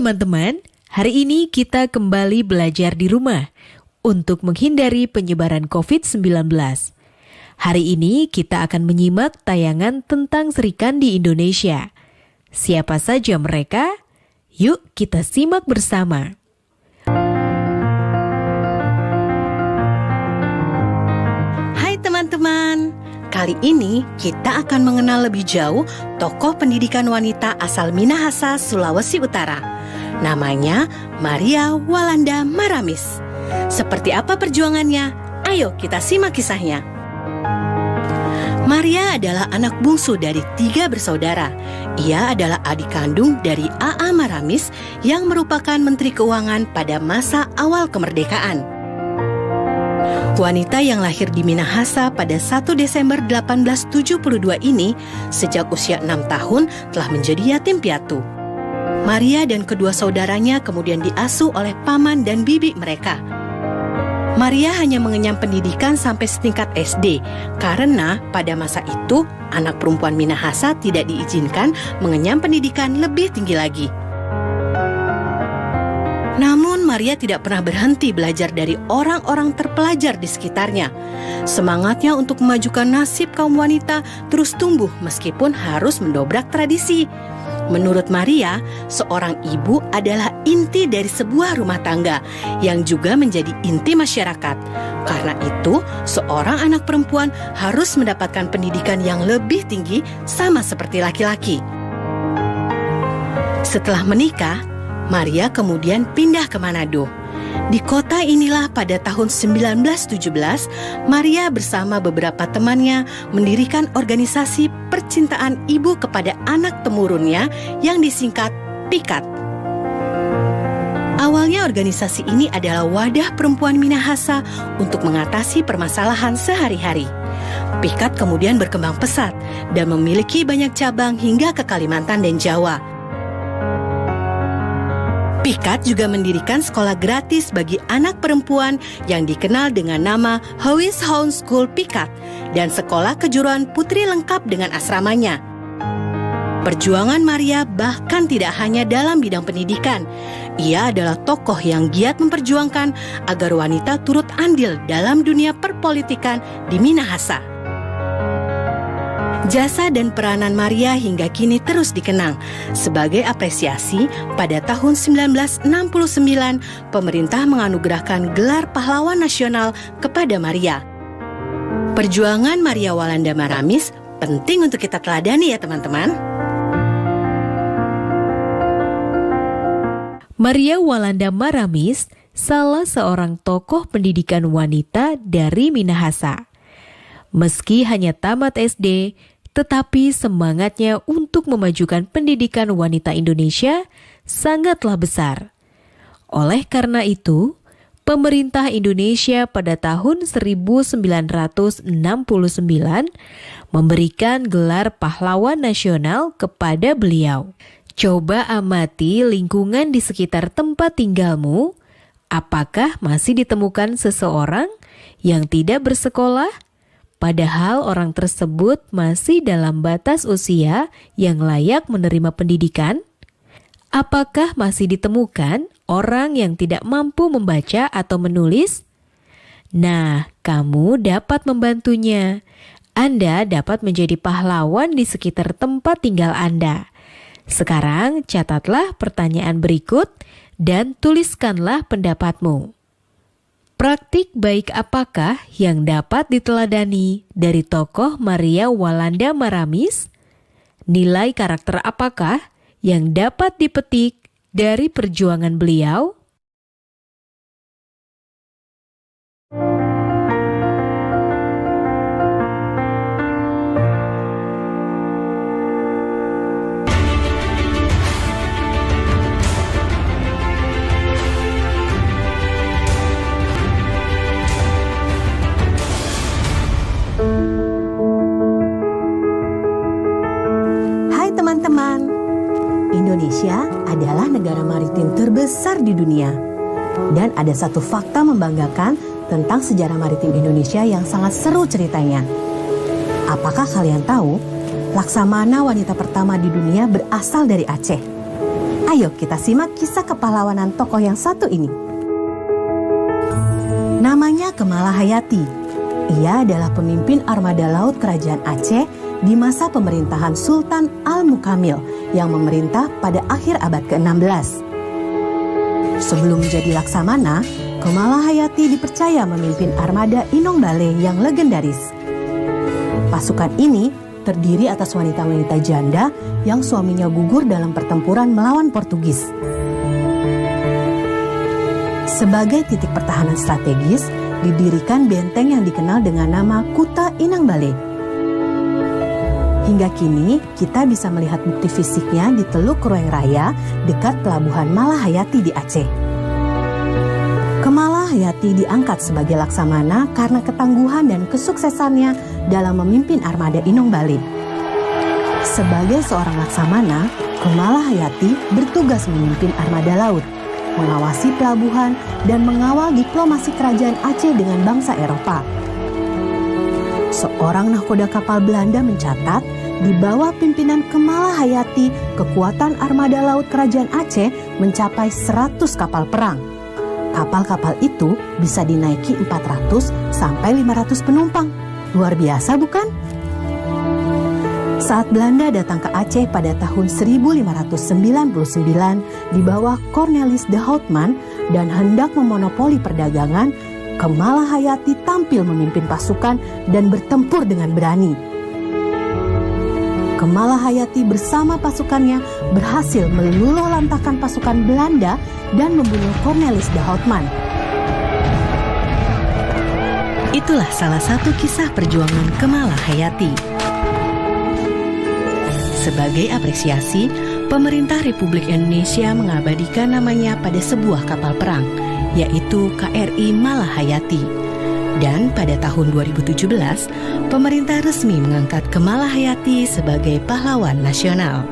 teman-teman, hari ini kita kembali belajar di rumah untuk menghindari penyebaran COVID-19. Hari ini kita akan menyimak tayangan tentang serikandi Indonesia. Siapa saja mereka? Yuk kita simak bersama. Hai teman-teman, kali ini kita akan mengenal lebih jauh tokoh pendidikan wanita asal Minahasa, Sulawesi Utara. Namanya Maria Walanda Maramis. Seperti apa perjuangannya? Ayo kita simak kisahnya. Maria adalah anak bungsu dari 3 bersaudara. Ia adalah adik kandung dari A.A. Maramis yang merupakan Menteri Keuangan pada masa awal kemerdekaan. Wanita yang lahir di Minahasa pada 1 Desember 1872 ini sejak usia 6 tahun telah menjadi yatim piatu. Maria dan kedua saudaranya kemudian diasuh oleh paman dan bibi mereka. Maria hanya mengenyam pendidikan sampai setingkat SD karena pada masa itu anak perempuan Minahasa tidak diizinkan mengenyam pendidikan lebih tinggi lagi. Namun Maria tidak pernah berhenti belajar dari orang-orang terpelajar di sekitarnya. Semangatnya untuk memajukan nasib kaum wanita terus tumbuh meskipun harus mendobrak tradisi. Menurut Maria, seorang ibu adalah inti dari sebuah rumah tangga yang juga menjadi inti masyarakat. Karena itu, seorang anak perempuan harus mendapatkan pendidikan yang lebih tinggi sama seperti laki-laki. Setelah menikah, Maria kemudian pindah ke Manado. Di kota inilah pada tahun 1917, Maria bersama beberapa temannya mendirikan organisasi percintaan ibu kepada anak temurunnya yang disingkat PIKAT. Awalnya organisasi ini adalah wadah perempuan Minahasa untuk mengatasi permasalahan sehari-hari. PIKAT kemudian berkembang pesat dan memiliki banyak cabang hingga ke Kalimantan dan Jawa. PIKAT juga mendirikan sekolah gratis bagi anak perempuan yang dikenal dengan nama Howis Hound School PIKAT dan sekolah kejuruan putri lengkap dengan asramanya. Perjuangan Maria bahkan tidak hanya dalam bidang pendidikan. Ia adalah tokoh yang giat memperjuangkan agar wanita turut andil dalam dunia perpolitikan di Minahasa. Jasa dan peranan Maria hingga kini terus dikenang. Sebagai apresiasi, pada tahun 1969, pemerintah menganugerahkan gelar pahlawan nasional kepada Maria. Perjuangan Maria Walanda Maramis penting untuk kita teladani ya teman-teman. Maria Walanda Maramis salah seorang tokoh pendidikan wanita dari Minahasa. Meski hanya tamat SD, tetapi semangatnya untuk memajukan pendidikan wanita Indonesia sangatlah besar. Oleh karena itu, pemerintah Indonesia pada tahun 1969 memberikan gelar pahlawan nasional kepada beliau. Coba amati lingkungan di sekitar tempat tinggalmu. Apakah masih ditemukan seseorang yang tidak bersekolah? Padahal orang tersebut masih dalam batas usia yang layak menerima pendidikan? Apakah masih ditemukan orang yang tidak mampu membaca atau menulis? Nah, kamu dapat membantunya. Anda dapat menjadi pahlawan di sekitar tempat tinggal Anda. Sekarang catatlah pertanyaan berikut dan tuliskanlah pendapatmu. Praktik baik apakah yang dapat diteladani dari tokoh Maria Walanda Maramis? Nilai karakter apakah yang dapat dipetik dari perjuangan beliau? Teman-teman, Indonesia adalah negara maritim terbesar di dunia. Dan ada satu fakta membanggakan tentang sejarah maritim Indonesia yang sangat seru ceritanya. Apakah kalian tahu, Laksamana wanita pertama di dunia berasal dari Aceh? Ayo kita simak kisah kepahlawanan tokoh yang satu ini. Namanya Kemala Hayati. Ia adalah pemimpin armada laut kerajaan Aceh di masa pemerintahan Sultan Al-Mukamil yang memerintah pada akhir abad ke-16. Sebelum menjadi laksamana, Kemala Hayati dipercaya memimpin armada Inong Bale yang legendaris. Pasukan ini terdiri atas wanita-wanita janda yang suaminya gugur dalam pertempuran melawan Portugis. Sebagai titik pertahanan strategis, didirikan benteng yang dikenal dengan nama Kuta Inang Bale. Hingga kini, kita bisa melihat bukti fisiknya di Teluk Krueng Raya dekat pelabuhan Malahayati di Aceh. Kemala Hayati diangkat sebagai laksamana karena ketangguhan dan kesuksesannya dalam memimpin armada Inong Bale. Sebagai seorang laksamana, Kemala Hayati bertugas memimpin armada laut, mengawasi pelabuhan, dan mengawal diplomasi kerajaan Aceh dengan bangsa Eropa. Seorang nahkoda kapal Belanda mencatat, di bawah pimpinan Kemala Hayati, kekuatan armada laut kerajaan Aceh mencapai 100 kapal perang. Kapal-kapal itu bisa dinaiki 400 sampai 500 penumpang. Luar biasa bukan? Saat Belanda datang ke Aceh pada tahun 1599 di bawah Cornelis de Houtman dan hendak memonopoli perdagangan, Kemala Hayati tampil memimpin pasukan dan bertempur dengan berani. Kemala Hayati bersama pasukannya berhasil meluluh lantakkan pasukan Belanda dan membunuh Cornelis de Houtman. Itulah salah satu kisah perjuangan Kemala Hayati. Sebagai apresiasi, pemerintah Republik Indonesia mengabadikan namanya pada sebuah kapal perang, yaitu KRI Malahayati. Dan pada tahun 2017, pemerintah resmi mengangkat Kemala Hayati sebagai pahlawan nasional.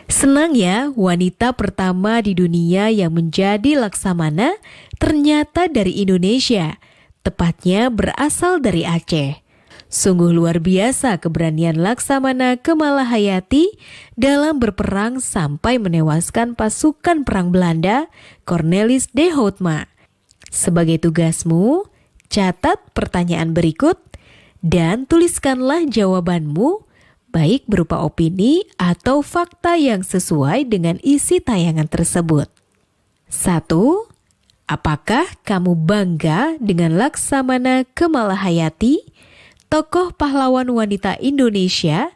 Senang ya, wanita pertama di dunia yang menjadi laksamana ternyata dari Indonesia, tepatnya berasal dari Aceh. Sungguh luar biasa keberanian laksamana Kemala Hayati dalam berperang sampai menewaskan pasukan perang Belanda Cornelis de Houtman. Sebagai tugasmu, catat pertanyaan berikut dan tuliskanlah jawabanmu, baik berupa opini atau fakta yang sesuai dengan isi tayangan tersebut. 1. Apakah kamu bangga dengan laksamana Kemala Hayati, tokoh pahlawan wanita Indonesia?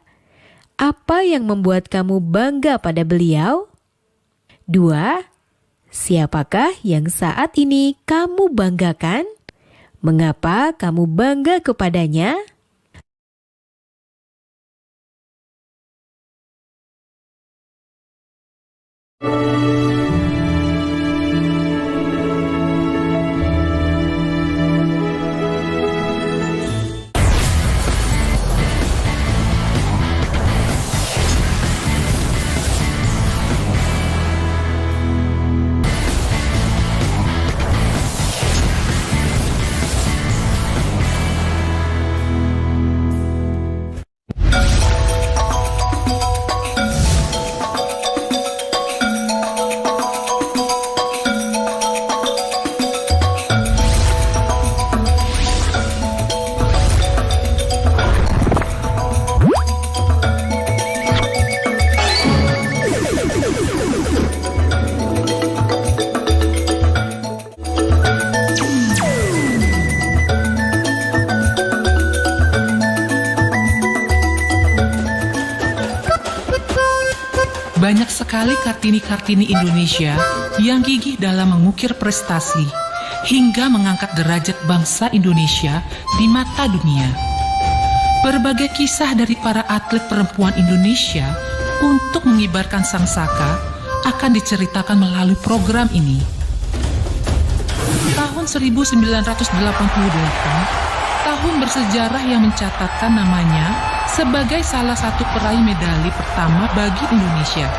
Apa yang membuat kamu bangga pada beliau? 2. Siapakah yang saat ini kamu banggakan? Mengapa kamu bangga kepadanya? Banyak sekali Kartini-Kartini Indonesia yang gigih dalam mengukir prestasi hingga mengangkat derajat bangsa Indonesia di mata dunia. Berbagai kisah dari para atlet perempuan Indonesia untuk mengibarkan sangsaka akan diceritakan melalui program ini. Tahun 1988, tahun bersejarah yang mencatatkan namanya sebagai salah satu peraih medali pertama bagi Indonesia.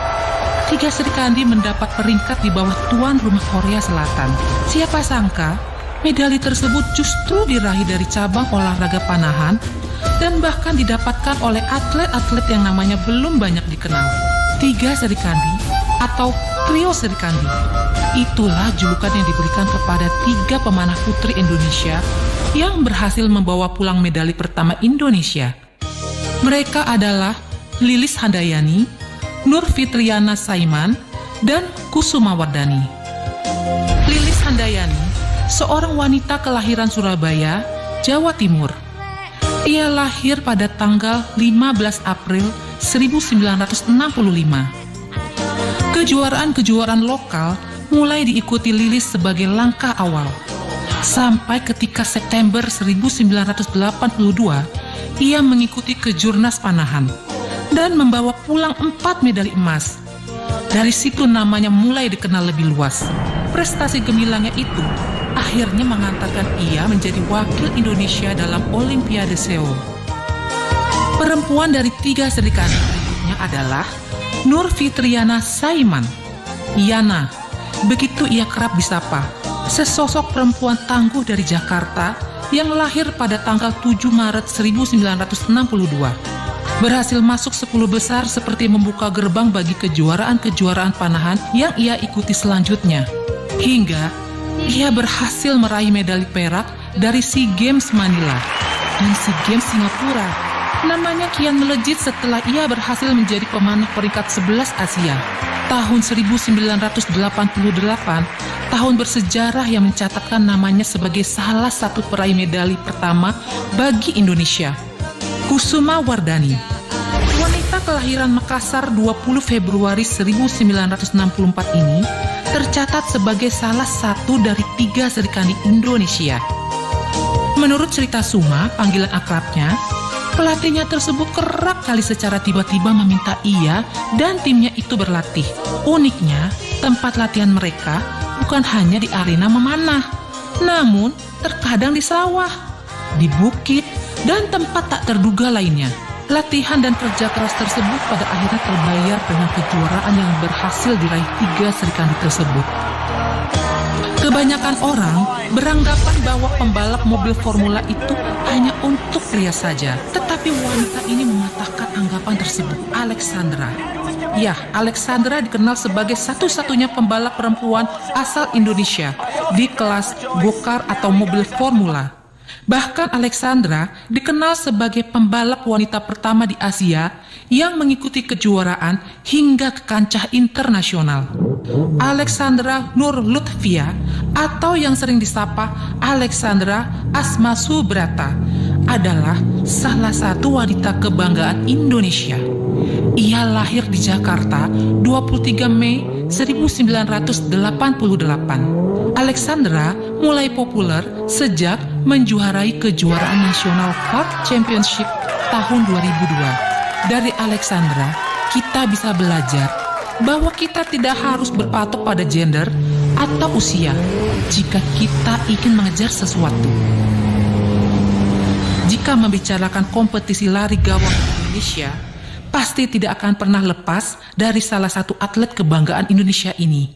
Tiga Sri Kandi mendapat peringkat di bawah tuan rumah Korea Selatan. Siapa sangka medali tersebut justru diraih dari cabang olahraga panahan dan bahkan didapatkan oleh atlet-atlet yang namanya belum banyak dikenal. Tiga Sri Kandi atau Trio Serikandi. Itulah julukan yang diberikan kepada 3 pemanah putri Indonesia yang berhasil membawa pulang medali pertama Indonesia. Mereka adalah Lilis Handayani, Nur Fitriana Saiman, dan Kusuma Wardani. Lilis Handayani, seorang wanita kelahiran Surabaya, Jawa Timur. Ia lahir pada tanggal 15 April 1965. Kejuaraan-kejuaraan lokal mulai diikuti Lilis sebagai langkah awal. Sampai ketika September 1982, ia mengikuti kejurnas panahan dan membawa pulang 4 medali emas. Dari situ namanya mulai dikenal lebih luas. Prestasi gemilangnya itu akhirnya mengantarkan ia menjadi wakil Indonesia dalam Olimpiade Seoul. Perempuan dari 3 Serikandi berikutnya adalah Nur Fitriana Saiman, Yana, begitu ia kerap disapa, sesosok perempuan tangguh dari Jakarta yang lahir pada tanggal 7 Maret 1962. Berhasil masuk 10 besar seperti membuka gerbang bagi kejuaraan-kejuaraan panahan yang ia ikuti selanjutnya. Hingga ia berhasil meraih medali perak dari SEA Games Manila dan SEA Games Singapura. Namanya kian melejit setelah ia berhasil menjadi pemanah peringkat 11 Asia. Tahun 1988, tahun bersejarah yang mencatatkan namanya sebagai salah satu peraih medali pertama bagi Indonesia. Kusuma Wardani, wanita kelahiran Makassar 20 Februari 1964 ini tercatat sebagai salah satu dari 3 Serikandi Indonesia. Menurut cerita Suma, panggilan akrabnya, pelatihnya tersebut kerap kali secara tiba-tiba meminta ia dan timnya itu berlatih. Uniknya, tempat latihan mereka bukan hanya di arena memanah, namun terkadang di sawah, di bukit, dan tempat tak terduga lainnya. Latihan dan kerja keras tersebut pada akhirnya terbayar dengan kejuaraan yang berhasil diraih 3 Serikandi tersebut. Kebanyakan orang beranggapan bahwa pembalap mobil formula itu hanya untuk pria saja. Tetapi wanita ini mematahkan anggapan tersebut. Alexandra. Ya, Alexandra dikenal sebagai satu-satunya pembalap perempuan asal Indonesia di kelas go-kart atau mobil formula. Bahkan Alexandra dikenal sebagai pembalap wanita pertama di Asia yang mengikuti kejuaraan hingga ke kancah internasional. Alexandra Nur Lutfia atau yang sering disapa Alexandra Asma Subrata adalah salah satu wanita kebanggaan Indonesia. Ia lahir di Jakarta 23 Mei 1988. Alexandra mulai populer sejak menjuarai kejuaraan nasional kart championship tahun 2002. Dari Alexandra, kita bisa belajar bahwa kita tidak harus berpatok pada gender atau usia jika kita ingin mengejar sesuatu. Jika membicarakan kompetisi lari gawang Indonesia, pasti tidak akan pernah lepas dari salah satu atlet kebanggaan Indonesia ini.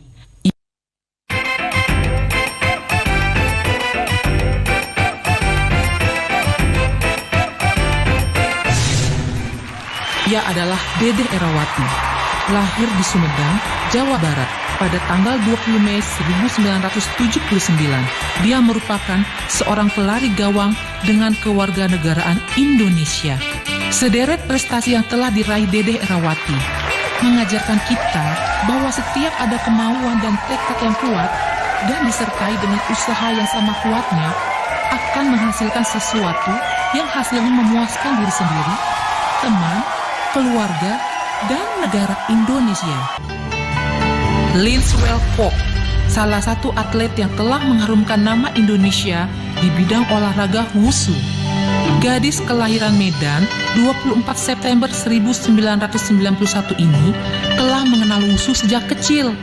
Ia adalah Dedeh Erawati, lahir di Sumedang, Jawa Barat pada tanggal 20 Mei 1979. Dia merupakan seorang pelari gawang dengan kewarganegaraan Indonesia. Sederet prestasi yang telah diraih Dedeh Erawati mengajarkan kita bahwa setiap ada kemauan dan tekad yang kuat dan disertai dengan usaha yang sama kuatnya akan menghasilkan sesuatu yang hasilnya memuaskan diri sendiri, teman, keluarga, dan negara Indonesia. Linswell Kwok, salah satu atlet yang telah mengharumkan nama Indonesia di bidang olahraga wushu. Gadis kelahiran Medan 24 September 1991 ini telah mengenal wushu sejak kecil.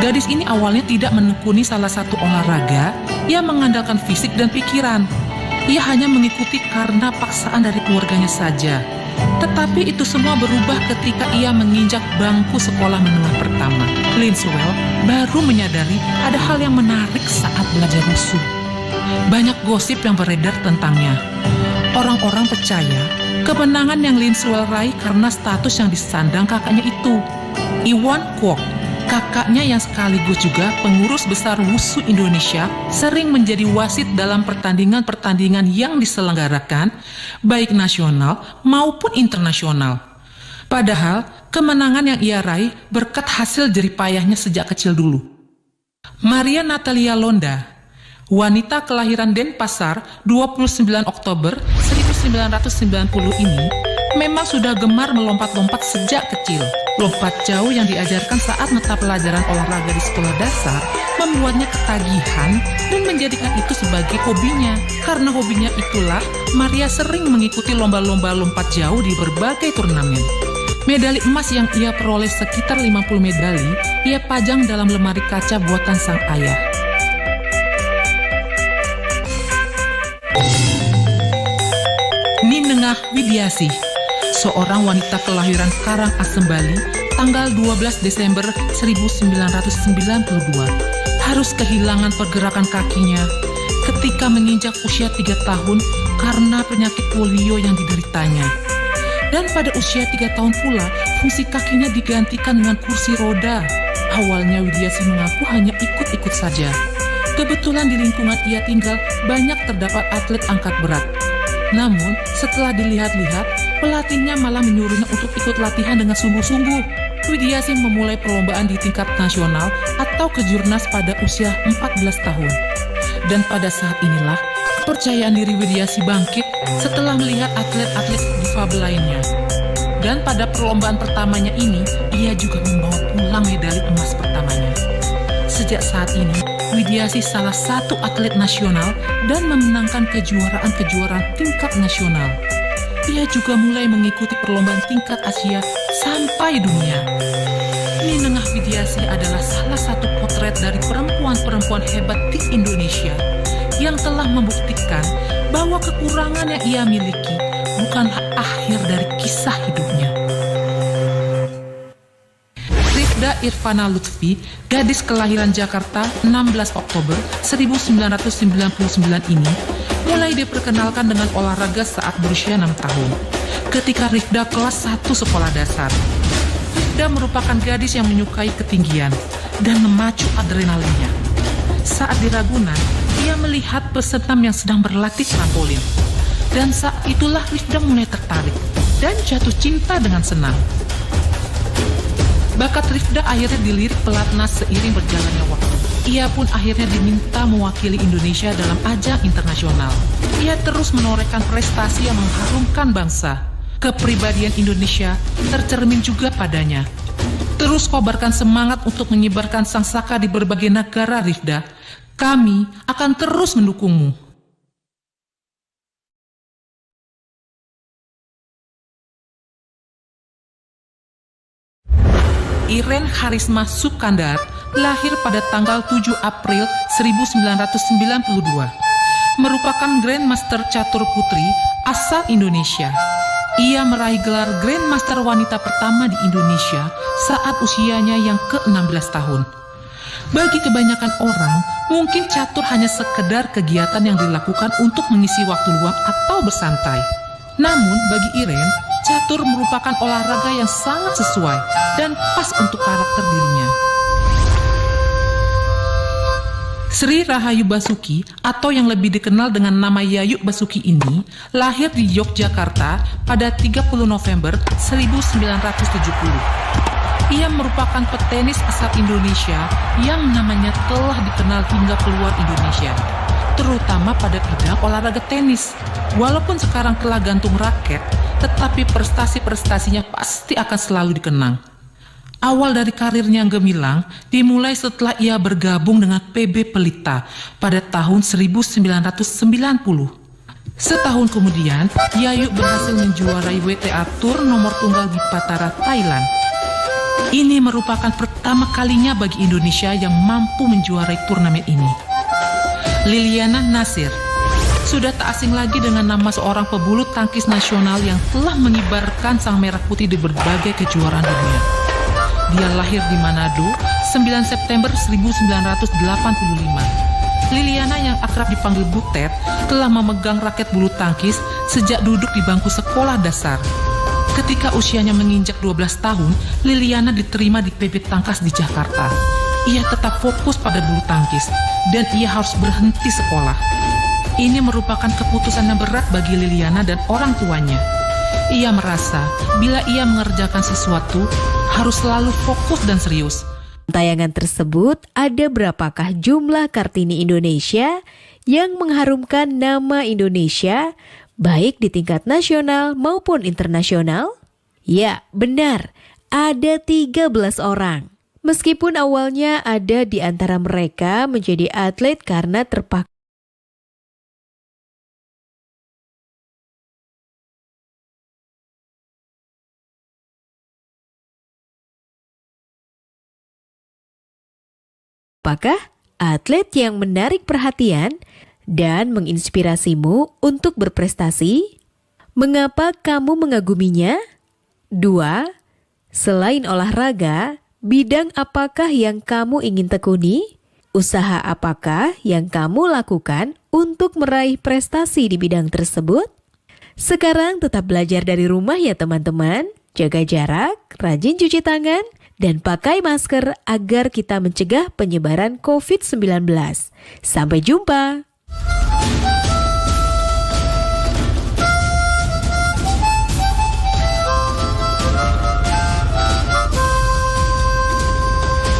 Gadis ini awalnya tidak menekuni salah satu olahraga yang mengandalkan fisik dan pikiran. Ia hanya mengikuti karena paksaan dari keluarganya saja. Tetapi itu semua berubah ketika ia menginjak bangku sekolah menengah pertama. Linswell baru menyadari ada hal yang menarik saat belajar wushu. Banyak gosip yang beredar tentangnya. Orang-orang percaya kemenangan yang Linswell raih karena status yang disandang kakaknya itu. Iwan Kwok Kakaknya yang sekaligus juga pengurus besar Wushu Indonesia sering menjadi wasit dalam pertandingan-pertandingan yang diselenggarakan, baik nasional maupun internasional. Padahal, kemenangan yang ia raih berkat hasil jeripayahnya sejak kecil dulu. Maria Natalia Londa, wanita kelahiran Denpasar 29 Oktober 1990 ini, memang sudah gemar melompat-lompat sejak kecil. Lompat jauh yang diajarkan saat mata pelajaran olahraga di sekolah dasar membuatnya ketagihan dan menjadikan itu sebagai hobinya. Karena hobinya itulah, Maria sering mengikuti lomba-lomba lompat jauh di berbagai turnamen. Medali emas yang ia peroleh sekitar 50 medali, ia pajang dalam lemari kaca buatan sang ayah. Ninengah Widiasih, seorang wanita kelahiran Karangasem, Bali, tanggal 12 Desember 1992, harus kehilangan pergerakan kakinya ketika menginjak usia 3 tahun karena penyakit polio yang dideritanya. Dan pada usia 3 tahun pula, fungsi kakinya digantikan dengan kursi roda. Awalnya Widiasih mengaku hanya ikut-ikut saja. Kebetulan di lingkungan ia tinggal banyak terdapat atlet angkat berat. Namun, setelah dilihat-lihat, pelatihnya malah menyuruhnya untuk ikut latihan dengan sungguh-sungguh. Widiasih memulai perlombaan di tingkat nasional atau kejurnas pada usia 14 tahun. Dan pada saat inilah, kepercayaan diri Widiasih bangkit setelah melihat atlet-atlet difabel lainnya. Dan pada perlombaan pertamanya ini, ia juga membawa pulang medali emas pertamanya. Sejak saat ini, Widiasih salah satu atlet nasional dan memenangkan kejuaraan-kejuaraan tingkat nasional. Ia juga mulai mengikuti perlombaan tingkat Asia sampai dunia. Ninengah Widiasih adalah salah satu potret dari perempuan-perempuan hebat di Indonesia yang telah membuktikan bahwa kekurangan yang ia miliki bukanlah akhir dari kisah hidupnya. Rifda Irvana Lutfi, gadis kelahiran Jakarta 16 Oktober 1999 ini, mulai diperkenalkan dengan olahraga saat berusia 6 tahun. Ketika Rifda kelas 1 sekolah dasar. Rifda merupakan gadis yang menyukai ketinggian dan memacu adrenalinnya. Saat di Ragunan, ia melihat pesenam yang sedang berlatih trampolin. Dan saat itulah Rifda mulai tertarik dan jatuh cinta dengan senang. Bakat Rifda akhirnya dilirik pelatnas seiring berjalannya waktu. Ia pun akhirnya diminta mewakili Indonesia dalam ajang internasional. Ia terus menorehkan prestasi yang mengharumkan bangsa. Kepribadian Indonesia tercermin juga padanya. Terus kobarkan semangat untuk menyebarkan sangsaka di berbagai negara, Rifda. Kami akan terus mendukungmu. Iren Harisma Sukandar lahir pada tanggal 7 April 1992. Merupakan Grandmaster Catur Putri asal Indonesia. Ia meraih gelar Grandmaster wanita pertama di Indonesia saat usianya yang ke-16 tahun. Bagi kebanyakan orang, mungkin catur hanya sekedar kegiatan yang dilakukan untuk mengisi waktu luang atau bersantai. Namun bagi Iren, catur merupakan olahraga yang sangat sesuai dan pas untuk karakter dirinya. Sri Rahayu Basuki atau yang lebih dikenal dengan nama Yayu Basuki ini lahir di Yogyakarta pada 30 November 1970. Ia merupakan petenis asal Indonesia yang namanya telah dikenal hingga keluar Indonesia, terutama pada bidang olahraga tenis. Walaupun sekarang telah gantung raket, tetapi prestasi-prestasinya pasti akan selalu dikenang. Awal dari karirnya yang gemilang dimulai setelah ia bergabung dengan PB Pelita pada tahun 1990. Setahun kemudian, Yayu berhasil menjuarai WTA Tour nomor tunggal di Patara, Thailand. Ini merupakan pertama kalinya bagi Indonesia yang mampu menjuarai turnamen ini. Liliana Nasir sudah tak asing lagi dengan nama seorang pebulu tangkis nasional yang telah mengibarkan sang merah putih di berbagai kejuaraan dunia. Dia lahir di Manado 9 September 1985. Liliana yang akrab dipanggil Butet telah memegang raket bulu tangkis sejak duduk di bangku sekolah dasar. Ketika usianya menginjak 12 tahun, Liliana diterima di PB Tangkas di Jakarta. Ia tetap fokus pada bulu tangkis dan ia harus berhenti sekolah. Ini merupakan keputusan yang berat bagi Liliana dan orang tuanya. Ia merasa bila ia mengerjakan sesuatu harus selalu fokus dan serius. Tayangan tersebut ada berapakah jumlah Kartini Indonesia yang mengharumkan nama Indonesia baik di tingkat nasional maupun internasional? Ya, benar. Ada 13 orang. Meskipun awalnya ada di antara mereka menjadi atlet karena terpaksa apakah atlet yang menarik perhatian dan menginspirasimu untuk berprestasi? Mengapa kamu mengaguminya? 2. Selain olahraga, bidang apakah yang kamu ingin tekuni? Usaha apakah yang kamu lakukan untuk meraih prestasi di bidang tersebut? Sekarang tetap belajar dari rumah ya teman-teman. Jaga jarak, rajin cuci tangan, dan pakai masker agar kita mencegah penyebaran COVID-19. Sampai jumpa!